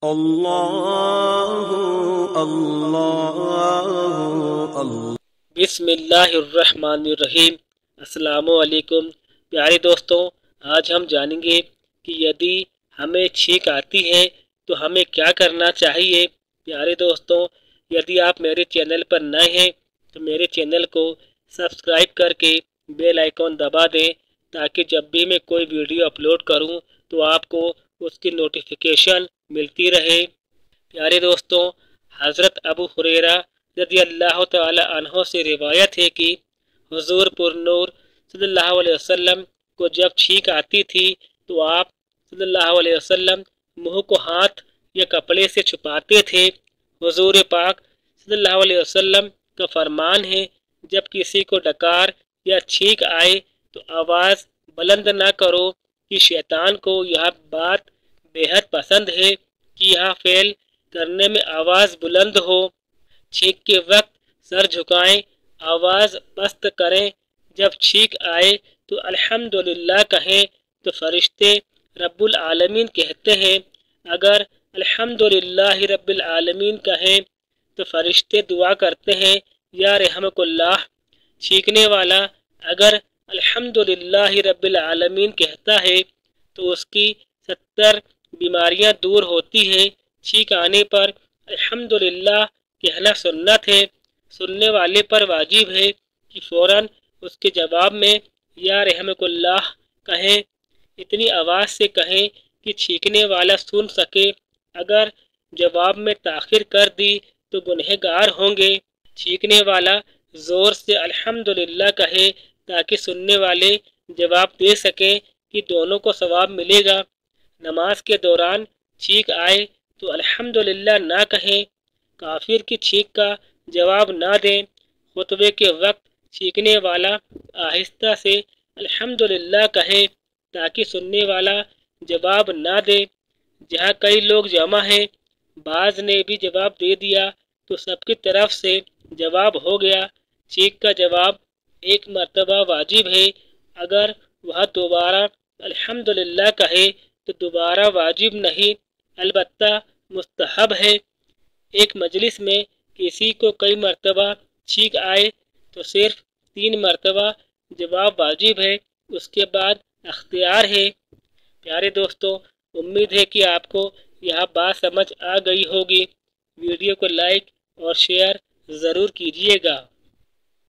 اللہ اللہ اللہ۔ بسم اللہ الرحمن الرحیم۔ السلام علیکم پیارے دوستوں، آج ہم جانیں گے کہ یدی ہمیں چھینک آتی ہے تو ہمیں کیا کرنا چاہیے۔ پیارے دوستوں، یدی آپ میرے چینل پر نئے ہیں تو میرے چینل کو سبسکرائب کر کے بیل آئیکن دبا دیں تاکہ جب بھی میں کوئی ویڈیو اپلوڈ کروں تو آپ کو اس کی نوٹیفیکیشن ملتی رہے۔ پیارے دوستوں، حضرت ابو ہریرہ رضی اللہ تعالی عنہ سے روایت ہے کہ حضور پر نور صلی اللہ علیہ وسلم کو جب چھینک آتی تھی تو آپ صلی اللہ علیہ وسلم منہ کو ہاتھ یا کپڑے سے چھپاتے تھے۔ حضور پاک صلی اللہ علیہ وسلم کا فرمان ہے، جب کسی کو ڈکار یا چھینک آئے تو آواز بلند نہ کرو کہ شیطان کو یہ بات بے حد پسند ہے کہ یہ فعل کرنے میں آواز بلند ہو۔ چھینک کے وقت سر جھکائیں، آواز پست کریں۔ جب چھینک آئے تو الحمدللہ کہیں تو فرشتے رب العالمین کہتے ہیں۔ اگر الحمدللہ رب العالمین کہیں تو فرشتے دعا کرتے ہیں یا رحمک اللہ۔ چھینکنے والا اگر الحمدللہ رب العالمین کہتا ہے تو اس کی 70 بیماریاں دور ہوتی ہیں۔ چھینک آنے پر الحمدللہ کہنا سنت ہے، سننے والے پر واجب ہے کہ فوراً اس کے جواب میں یا رحمک اللہ کہیں۔ اتنی آواز سے کہیں کہ چھینکنے والا سن سکے۔ اگر جواب میں تاخیر کر دی تو گنہگار ہوں گے۔ چھینکنے والا زور سے الحمدللہ کہے تاکہ سننے والے جواب دے سکیں کہ دونوں کو ثواب ملے گا۔ نماز کے دوران چھینک آئے تو الحمدللہ نہ کہیں، کافر کی چھینک کا جواب نہ دیں۔ خطبے کے وقت چھینکنے والا آہستہ سے الحمدللہ کہے تاکہ سننے والا جواب نہ دے۔ جہاں کئی لوگ جمع ہیں، بعض نے بھی جواب دے دیا تو سب کی طرف سے جواب ہو گیا۔ چھینک کا جواب ایک مرتبہ واجب ہے، اگر وہ دوبارہ الحمدللہ کہے تو دوبارہ واجب نہیں، البتہ مستحب ہے۔ ایک مجلس میں کسی کو کئی مرتبہ چھینک آئے تو صرف 3 مرتبہ جواب واجب ہے، اس کے بعد اختیار ہے۔ پیارے دوستوں، امید ہے کہ آپ کو یہ بات سمجھ آ گئی ہوگی۔ ویڈیو کو لائک اور شیئر ضرور کیجیے گا۔